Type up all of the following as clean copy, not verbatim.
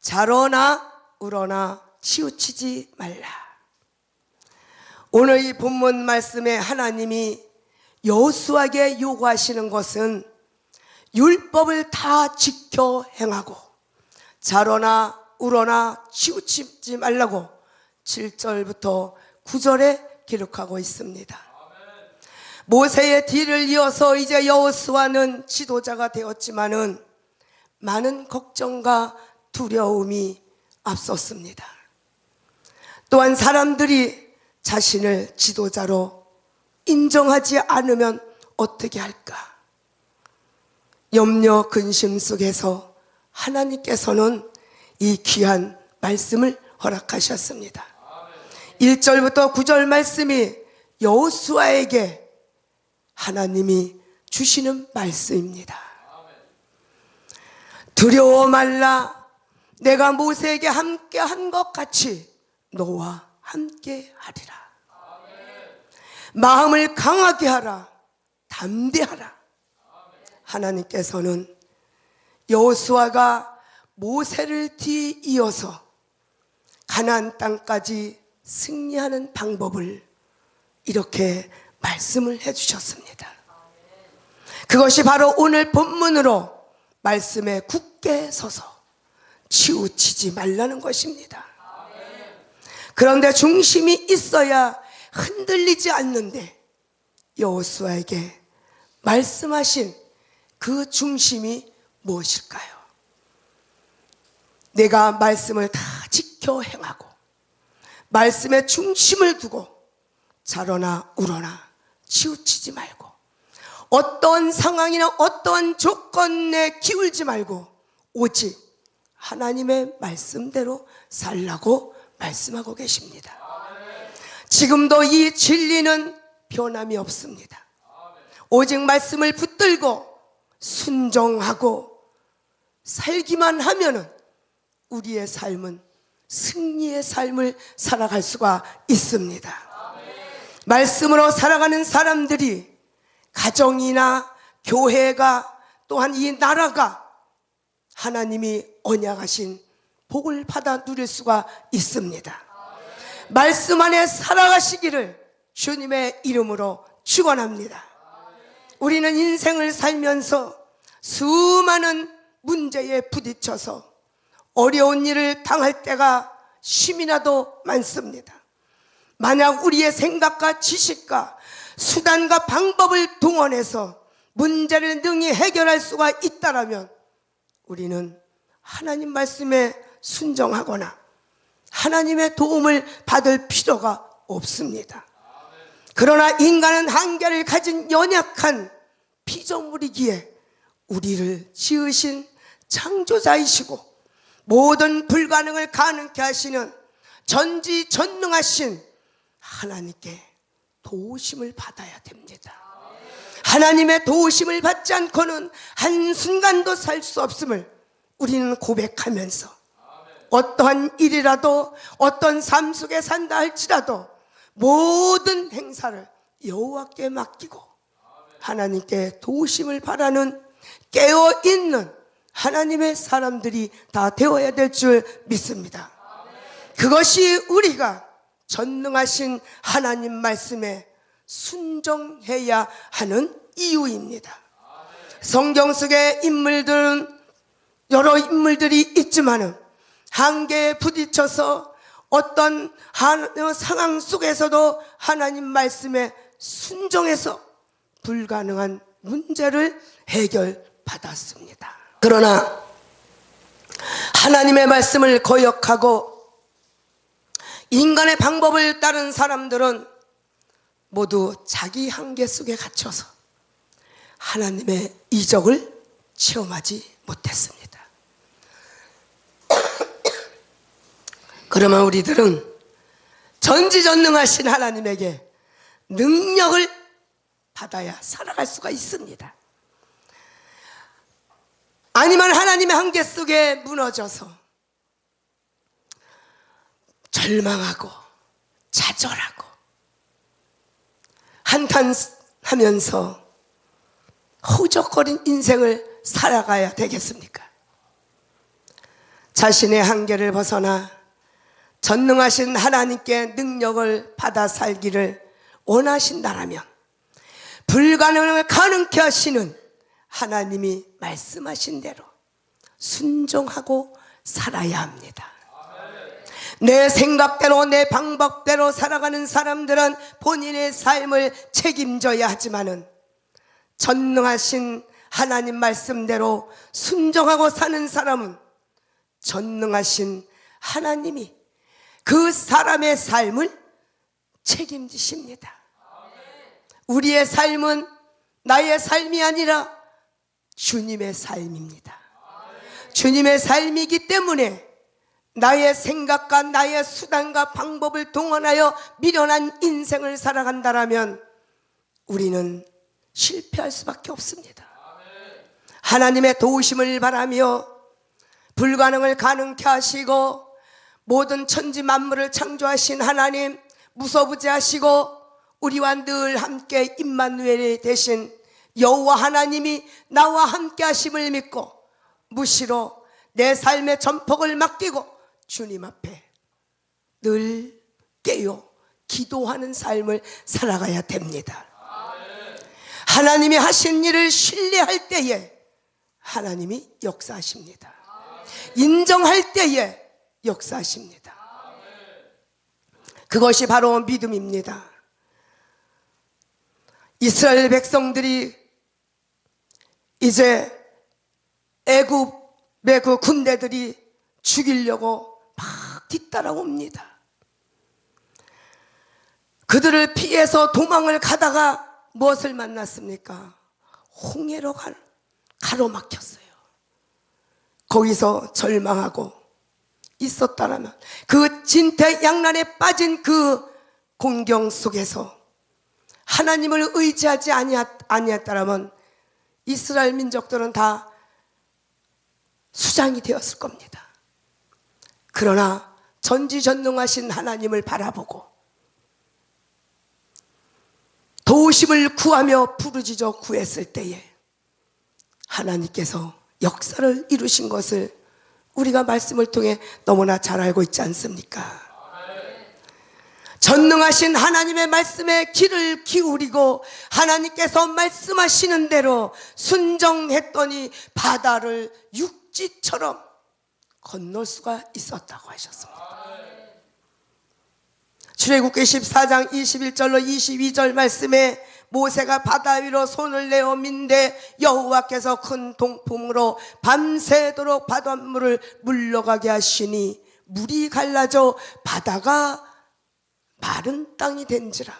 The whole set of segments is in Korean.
자러나 울어나 치우치지 말라. 오늘 이 본문 말씀에 하나님이 여호수아에게 요구하시는 것은 율법을 다 지켜 행하고 자러나 울어나 치우치지 말라고 7절부터 9절에 기록하고 있습니다. 모세의 뒤를 이어서 이제 여호수아는 지도자가 되었지만은 많은 걱정과 두려움이 앞섰습니다. 또한 사람들이 자신을 지도자로 인정하지 않으면 어떻게 할까? 염려 근심 속에서 하나님께서는 이 귀한 말씀을 허락하셨습니다. 1절부터 9절 말씀이 여호수아에게 하나님이 주시는 말씀입니다. 두려워 말라. 내가 모세에게 함께 한 것 같이 너와 함께 하리라. 마음을 강하게 하라. 담대하라. 하나님께서는 여호수아가 모세를 뒤이어서 가나안 땅까지 승리하는 방법을 이렇게 말씀을 해주셨습니다. 그것이 바로 오늘 본문으로 말씀에 굳게 서서 치우치지 말라는 것입니다. 그런데 중심이 있어야 흔들리지 않는데 여호수아에게 말씀하신 그 중심이 무엇일까요? 내가 말씀을 다 지켜 행하고 말씀에 중심을 두고 자러나 울어나 치우치지 말고 어떠한 상황이나 어떠한 조건에 기울지 말고 오직 하나님의 말씀대로 살라고 말씀하고 계십니다. 지금도 이 진리는 변함이 없습니다. 오직 말씀을 붙들고 순종하고 살기만 하면은 우리의 삶은 승리의 삶을 살아갈 수가 있습니다. 말씀으로 살아가는 사람들이 가정이나 교회가 또한 이 나라가 하나님이 언약하신 복을 받아 누릴 수가 있습니다. 말씀 안에 살아가시기를 주님의 이름으로 축원합니다. 우리는 인생을 살면서 수많은 문제에 부딪혀서 어려운 일을 당할 때가 심이나도 많습니다. 만약 우리의 생각과 지식과 수단과 방법을 동원해서 문제를 능히 해결할 수가 있다면 우리는 하나님 말씀에 순종하거나 하나님의 도움을 받을 필요가 없습니다. 그러나 인간은 한계를 가진 연약한 피조물이기에 우리를 지으신 창조자이시고 모든 불가능을 가능케 하시는 전지전능하신 하나님께 도우심을 받아야 됩니다. 하나님의 도우심을 받지 않고는 한순간도 살 수 없음을 우리는 고백하면서 어떠한 일이라도 어떤 삶 속에 산다 할지라도 모든 행사를 여호와께 맡기고 하나님께 도우심을 바라는 깨어있는 하나님의 사람들이 다 되어야 될 줄 믿습니다. 그것이 우리가 전능하신 하나님 말씀에 순종해야 하는 이유입니다. 성경 속의 인물들은 여러 인물들이 있지만은 한계에 부딪혀서 어떤 상황 속에서도 하나님 말씀에 순종해서 불가능한 문제를 해결받았습니다. 그러나 하나님의 말씀을 거역하고 인간의 방법을 따른 사람들은 모두 자기 한계 속에 갇혀서 하나님의 이적을 체험하지 못했습니다. 그러면 우리들은 전지전능하신 하나님에게 능력을 받아야 살아갈 수가 있습니다. 아니면 하나님의 한계 속에 무너져서 절망하고 좌절하고 한탄하면서 허우적거린 인생을 살아가야 되겠습니까? 자신의 한계를 벗어나 전능하신 하나님께 능력을 받아 살기를 원하신다라면 불가능을 가능케 하시는 하나님이 말씀하신 대로 순종하고 살아야 합니다. 내 생각대로 내 방법대로 살아가는 사람들은 본인의 삶을 책임져야 하지만은 전능하신 하나님 말씀대로 순종하고 사는 사람은 전능하신 하나님이 그 사람의 삶을 책임지십니다. 우리의 삶은 나의 삶이 아니라 주님의 삶입니다. 주님의 삶이기 때문에 나의 생각과 나의 수단과 방법을 동원하여 미련한 인생을 살아간다라면 우리는 실패할 수밖에 없습니다. 하나님의 도우심을 바라며 불가능을 가능케 하시고 모든 천지 만물을 창조하신 하나님, 무소부재하시고 우리와 늘 함께 임마누엘이 되신 여호와 하나님이 나와 함께 하심을 믿고 무시로 내 삶의 전폭을 맡기고 주님 앞에 늘 깨어 기도하는 삶을 살아가야 됩니다. 하나님이 하신 일을 신뢰할 때에 하나님이 역사하십니다. 인정할 때에 역사하십니다. 그것이 바로 믿음입니다. 이스라엘 백성들이 이제 애굽의 그 군대들이 죽이려고 막 뒤따라옵니다. 그들을 피해서 도망을 가다가 무엇을 만났습니까? 홍해로 가로막혔어요. 거기서 절망하고 있었다라면 그 진퇴양난에 빠진 그 공경 속에서 하나님을 의지하지 아니했다라면 이스라엘 민족들은 다 수장이 되었을 겁니다. 그러나 전지전능하신 하나님을 바라보고 도우심을 구하며 부르짖어 구했을 때에 하나님께서 역사를 이루신 것을 우리가 말씀을 통해 너무나 잘 알고 있지 않습니까? 전능하신 하나님의 말씀에 귀를 기울이고 하나님께서 말씀하시는 대로 순종했더니 바다를 육지처럼 건널 수가 있었다고 하셨습니다. 출애굽기 14장 21절로 22절 말씀에 모세가 바다 위로 손을 내어 민대 여호와께서 큰 동풍으로 밤새도록 바닷물을 물러가게 하시니 물이 갈라져 바다가 마른 땅이 된지라.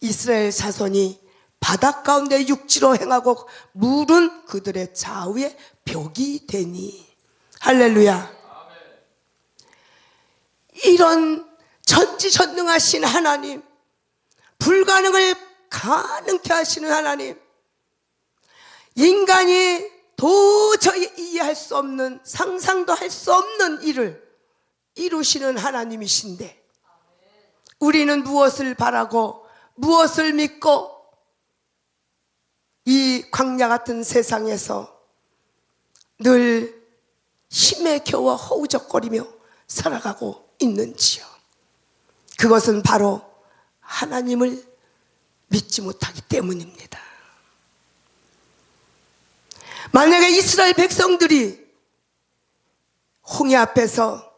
이스라엘 자손이 바다 가운데 육지로 행하고 물은 그들의 좌우에 벽이 되니. 할렐루야. 이런 전지전능하신 하나님, 불가능을 가능케 하시는 하나님, 인간이 도저히 이해할 수 없는, 상상도 할 수 없는 일을 이루시는 하나님이신데 우리는 무엇을 바라고 무엇을 믿고 이 광야 같은 세상에서 늘 힘에 겨워 허우적거리며 살아가고 있는지요? 그것은 바로 하나님을 믿지 못하기 때문입니다. 만약에 이스라엘 백성들이 홍해 앞에서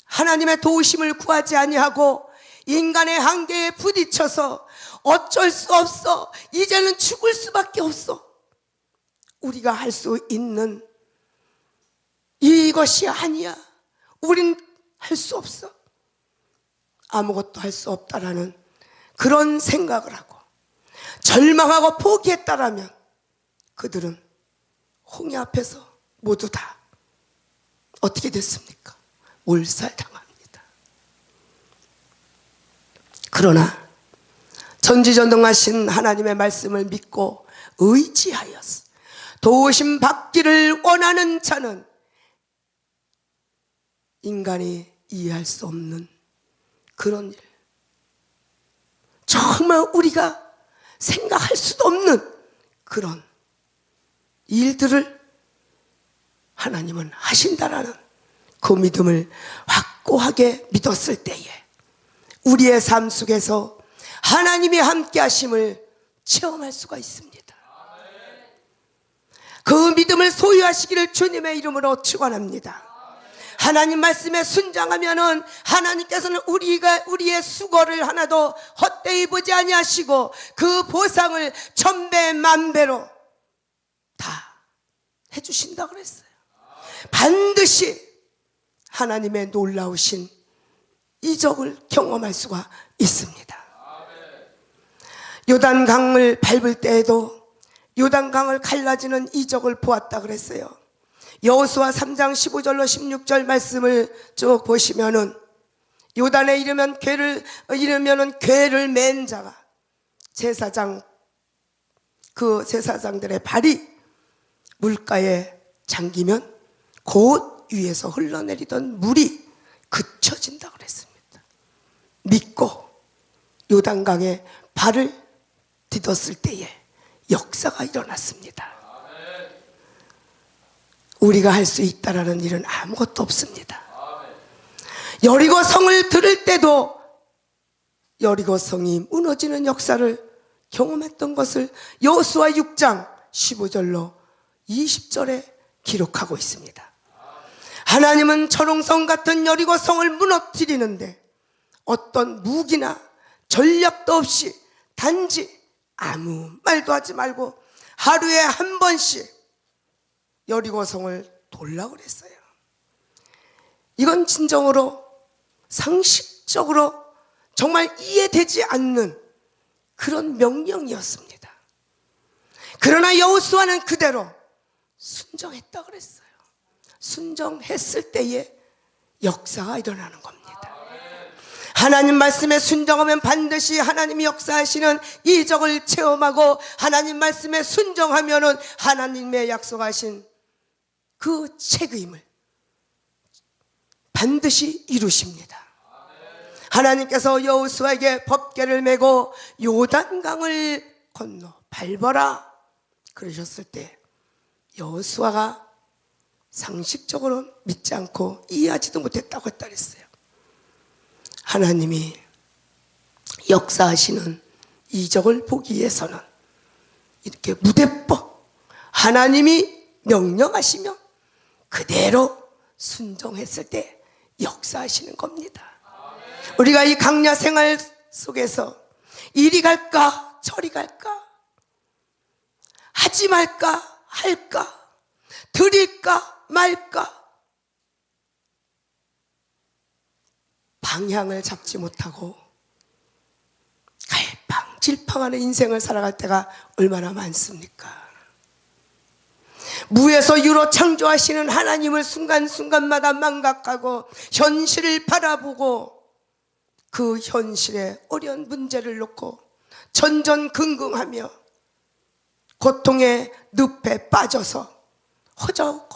하나님의 도우심을 구하지 아니하고 인간의 한계에 부딪혀서 어쩔 수 없어, 이제는 죽을 수밖에 없어, 우리가 할 수 있는 이것이 아니야, 우린 할 수 없어, 아무것도 할 수 없다라는 그런 생각을 하고 절망하고 포기했다라면 그들은 홍해 앞에서 모두 다 어떻게 됐습니까? 몰살당합니다. 그러나 전지전능하신 하나님의 말씀을 믿고 의지하여 도우심 받기를 원하는 자는 인간이 이해할 수 없는 그런 일, 정말 우리가 생각할 수도 없는 그런 일들을 하나님은 하신다라는 그 믿음을 확고하게 믿었을 때에 우리의 삶 속에서 하나님이 함께 하심을 체험할 수가 있습니다. 그 믿음을 소유하시기를 주님의 이름으로 축원합니다. 하나님 말씀에 순종하면은 하나님께서는 우리의 수고를 하나도 헛되이 보지 아니하시고 그 보상을 천배 만배로 다 해주신다 그랬어요. 반드시 하나님의 놀라우신 이적을 경험할 수가 있습니다. 요단강을 밟을 때에도 요단강을 갈라지는 이적을 보았다 그랬어요. 여호수아 3장 15절로 16절 말씀을 쭉 보시면은 요단에 이르면 궤를 맨 자가 제사장, 그 제사장들의 발이 물가에 잠기면 곧 위에서 흘러내리던 물이 그쳐진다 그랬습니다. 믿고 요단강에 발을 디뎠을 때에 역사가 일어났습니다. 우리가 할 수 있다라는 일은 아무것도 없습니다. 여리고 성을 들을 때도 여리고 성이 무너지는 역사를 경험했던 것을 여호수아 6장 15절로 20절에 기록하고 있습니다. 하나님은 철옹성 같은 여리고 성을 무너뜨리는데 어떤 무기나 전략도 없이 단지 아무 말도 하지 말고 하루에 한 번씩 여리고성을 돌라 그랬어요. 이건 진정으로 상식적으로 정말 이해되지 않는 그런 명령이었습니다. 그러나 여호수아는 그대로 순종했다 그랬어요. 순종했을 때에 역사가 일어나는 겁니다. 하나님 말씀에 순종하면 반드시 하나님이 역사하시는 이적을 체험하고 하나님 말씀에 순종하면은 하나님의 약속하신 그 책임을 반드시 이루십니다. 하나님께서 여호수아에게 법궤를 메고 요단강을 건너 밟아라 그러셨을 때 여호수아가 상식적으로 믿지 않고 이해하지도 못했다고 했다 그랬어요. 하나님이 역사하시는 이적을 보기 위해서는 이렇게 무대법 하나님이 명령하시면 그대로 순종했을 때 역사하시는 겁니다. 우리가 이 강야 생활 속에서 이리 갈까 저리 갈까 하지 말까 할까 드릴까 말까 방향을 잡지 못하고 갈팡질팡하는 인생을 살아갈 때가 얼마나 많습니까? 무에서 유로 창조하시는 하나님을 순간순간마다 망각하고 현실을 바라보고 그 현실에 어려운 문제를 놓고 전전긍긍하며 고통의 늪에 빠져서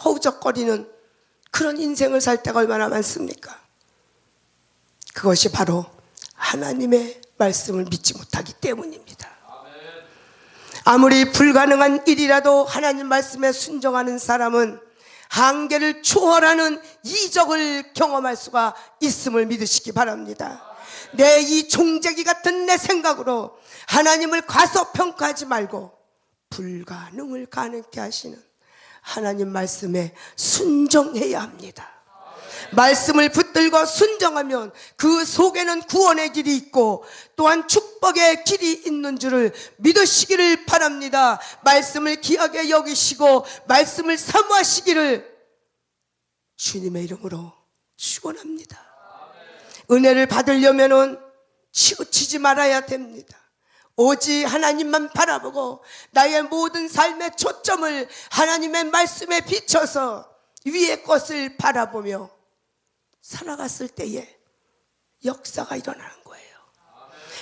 허우적거리는 그런 인생을 살 때가 얼마나 많습니까? 그것이 바로 하나님의 말씀을 믿지 못하기 때문입니다. 아무리 불가능한 일이라도 하나님 말씀에 순종하는 사람은 한계를 초월하는 이적을 경험할 수가 있음을 믿으시기 바랍니다. 내 이 종재기 같은 내 생각으로 하나님을 과소평가하지 말고 불가능을 가능케 하시는 하나님 말씀에 순종해야 합니다. 말씀을 붙들고 순종하면 그 속에는 구원의 길이 있고 또한 축복의 길이 있는 줄을 믿으시기를 바랍니다. 말씀을 귀하게 여기시고 말씀을 사모하시기를 주님의 이름으로 축원합니다. 은혜를 받으려면은 치우치지 말아야 됩니다. 오직 하나님만 바라보고 나의 모든 삶의 초점을 하나님의 말씀에 비춰서 위의 것을 바라보며 살아갔을 때에 역사가 일어나는 거예요.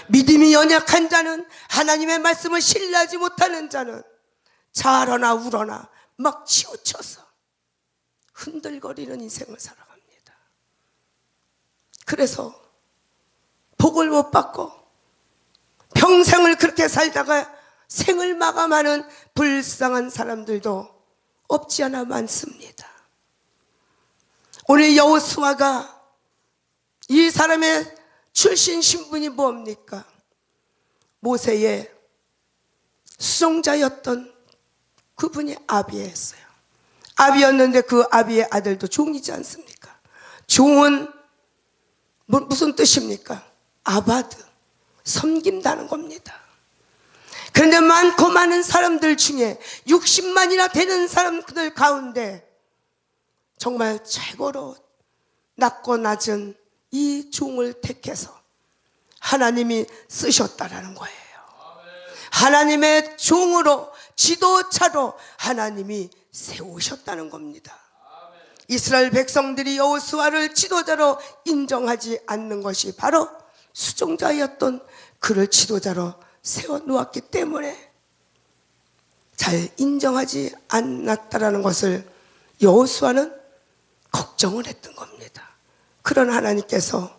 믿음이 연약한 자는 하나님의 말씀을 신뢰하지 못하는 자는 자러나 울어나 막 치우쳐서 흔들거리는 인생을 살아갑니다. 그래서 복을 못 받고 평생을 그렇게 살다가 생을 마감하는 불쌍한 사람들도 없지 않아 많습니다. 오늘 여호수아가 이 사람의 출신 신분이 뭡니까? 모세의 수종자였던 그분이 아비였어요. 아비였는데 그 아비의 아들도 종이지 않습니까? 종은 무슨 뜻입니까? 아바드, 섬긴다는 겁니다. 그런데 많고 많은 사람들 중에 60만이나 되는 사람들 가운데 정말 최고로 낮고 낮은 이 종을 택해서 하나님이 쓰셨다라는 거예요. 하나님의 종으로, 지도자로 하나님이 세우셨다는 겁니다. 이스라엘 백성들이 여호수아를 지도자로 인정하지 않는 것이 바로 수종자였던 그를 지도자로 세워놓았기 때문에 잘 인정하지 않았다라는 것을 여호수아는 걱정을 했던 겁니다. 그러나 하나님께서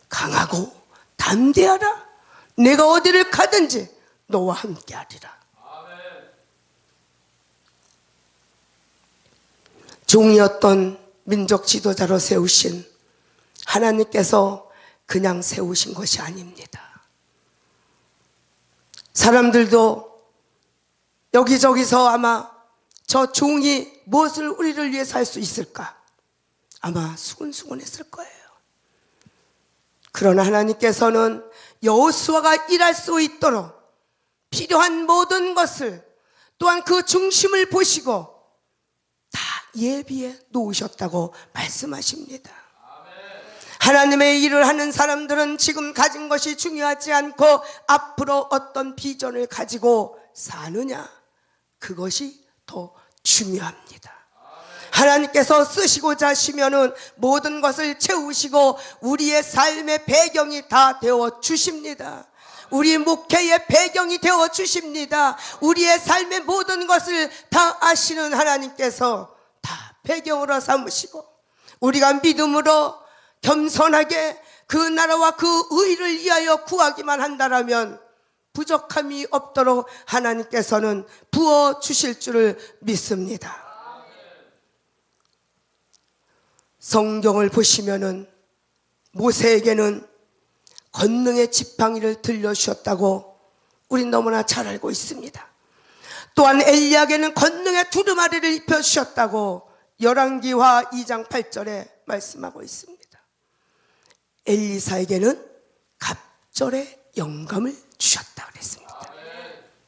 강하고 담대하라, 내가 어디를 가든지 너와 함께하리라. 종이었던 민족 지도자로 세우신 하나님께서 그냥 세우신 것이 아닙니다. 사람들도 여기저기서 아마 저 종이 무엇을 우리를 위해서 할 수 있을까? 아마 수근수근했을 거예요. 그러나 하나님께서는 여호수아가 일할 수 있도록 필요한 모든 것을, 또한 그 중심을 보시고 다 예비해 놓으셨다고 말씀하십니다. 하나님의 일을 하는 사람들은 지금 가진 것이 중요하지 않고 앞으로 어떤 비전을 가지고 사느냐, 그것이 더 중요합니다. 하나님께서 쓰시고자 하시면은 모든 것을 채우시고 우리의 삶의 배경이 다 되어 주십니다. 우리 목회의 배경이 되어 주십니다. 우리의 삶의 모든 것을 다 아시는 하나님께서 다 배경으로 삼으시고 우리가 믿음으로 겸손하게 그 나라와 그 의를 위하여 구하기만 한다라면 부족함이 없도록 하나님께서는 부어주실 줄을 믿습니다. 성경을 보시면은 모세에게는 권능의 지팡이를 들려주셨다고 우린 너무나 잘 알고 있습니다. 또한 엘리야에게는 권능의 두루마리를 입혀주셨다고 열왕기하 2장 8절에 말씀하고 있습니다. 엘리사에게는 갑절의 영감을 주셨다 그랬습니다.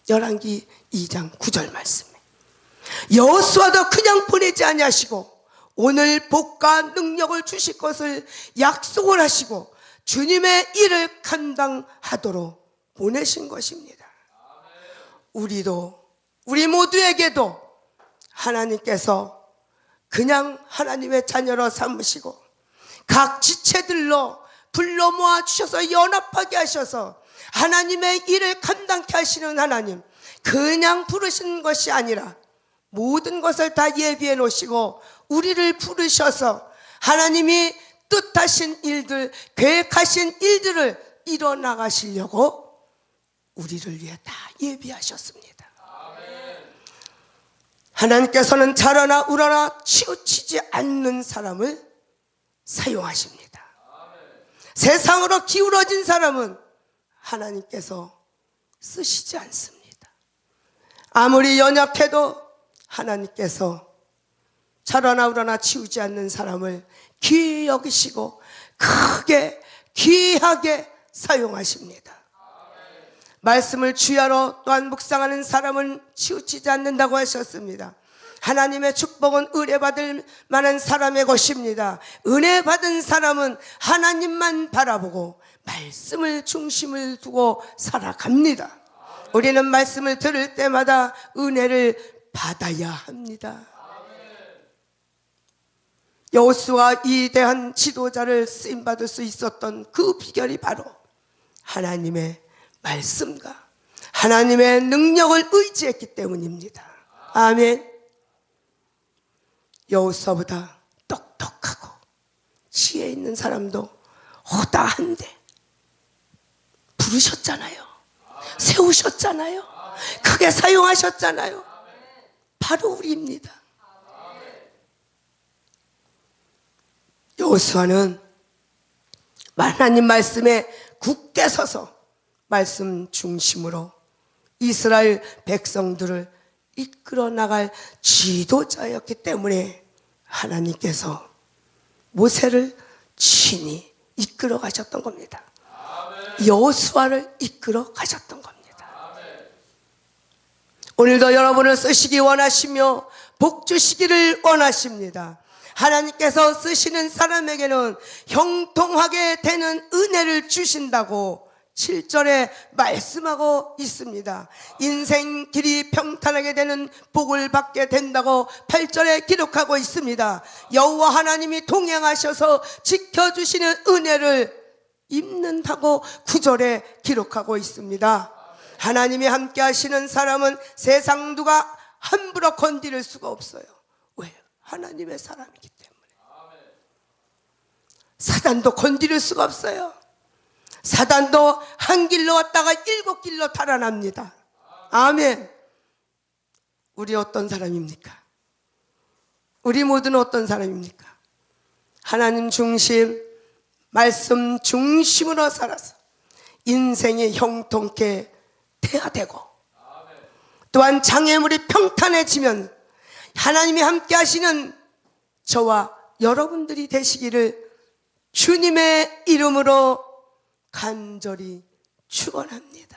열왕기 2장 9절 말씀에 여호수아도 그냥 보내지 아니하시고 오늘 복과 능력을 주실 것을 약속을 하시고 주님의 일을 감당하도록 보내신 것입니다. 우리 모두에게도 하나님께서 그냥 하나님의 자녀로 삼으시고 각 지체들로 불러 모아 주셔서 연합하게 하셔서 하나님의 일을 감당케 하시는 하나님, 그냥 부르신 것이 아니라 모든 것을 다 예비해 놓으시고 우리를 부르셔서 하나님이 뜻하신 일들, 계획하신 일들을 이뤄나가시려고 우리를 위해 다 예비하셨습니다. 하나님께서는 자라나 우러나 치우치지 않는 사람을 사용하십니다. 세상으로 기울어진 사람은 하나님께서 쓰시지 않습니다. 아무리 연약해도 하나님께서 자라나 우러나 치우지 않는 사람을 귀히 여기시고 크게 귀하게 사용하십니다. 말씀을 주야로 또한 묵상하는 사람은 치우치지 않는다고 하셨습니다. 하나님의 축복은 은혜받을 만한 사람의 것입니다. 은혜받은 사람은 하나님만 바라보고 말씀을 중심을 두고 살아갑니다. 우리는 말씀을 들을 때마다 은혜를 받아야 합니다. 여호수아 이 대한 지도자를 쓰임받을 수 있었던 그 비결이 바로 하나님의 말씀과 하나님의 능력을 의지했기 때문입니다. 아멘. 여호수아보다 똑똑하고 지혜 있는 사람도 허다한데 부르셨잖아요. 세우셨잖아요. 크게 사용하셨잖아요. 바로 우리입니다. 여호수아는 하나님 말씀에 굳게 서서 말씀 중심으로 이스라엘 백성들을 이끌어 나갈 지도자였기 때문에 하나님께서 모세를 친히 이끌어 가셨던 겁니다. 여호수아를 이끌어 가셨던 겁니다. 오늘도 여러분을 쓰시기 원하시며 복 주시기를 원하십니다. 하나님께서 쓰시는 사람에게는 형통하게 되는 은혜를 주신다고 7절에 말씀하고 있습니다. 인생 길이 평탄하게 되는 복을 받게 된다고 8절에 기록하고 있습니다. 여호와 하나님이 동행하셔서 지켜주시는 은혜를 입는다고 9절에 기록하고 있습니다. 하나님이 함께 하시는 사람은 세상 누가 함부로 건드릴 수가 없어요. 왜? 하나님의 사람이기 때문에. 사단도 건드릴 수가 없어요. 사단도 한 길로 왔다가 7길로 달아납니다. 아멘. 우리 어떤 사람입니까? 우리 모두는 어떤 사람입니까? 하나님 중심, 말씀 중심으로 살아서 인생이 형통케 돼야 되고, 또한 장애물이 평탄해지면 하나님이 함께 하시는 저와 여러분들이 되시기를 주님의 이름으로 간절히 축원합니다.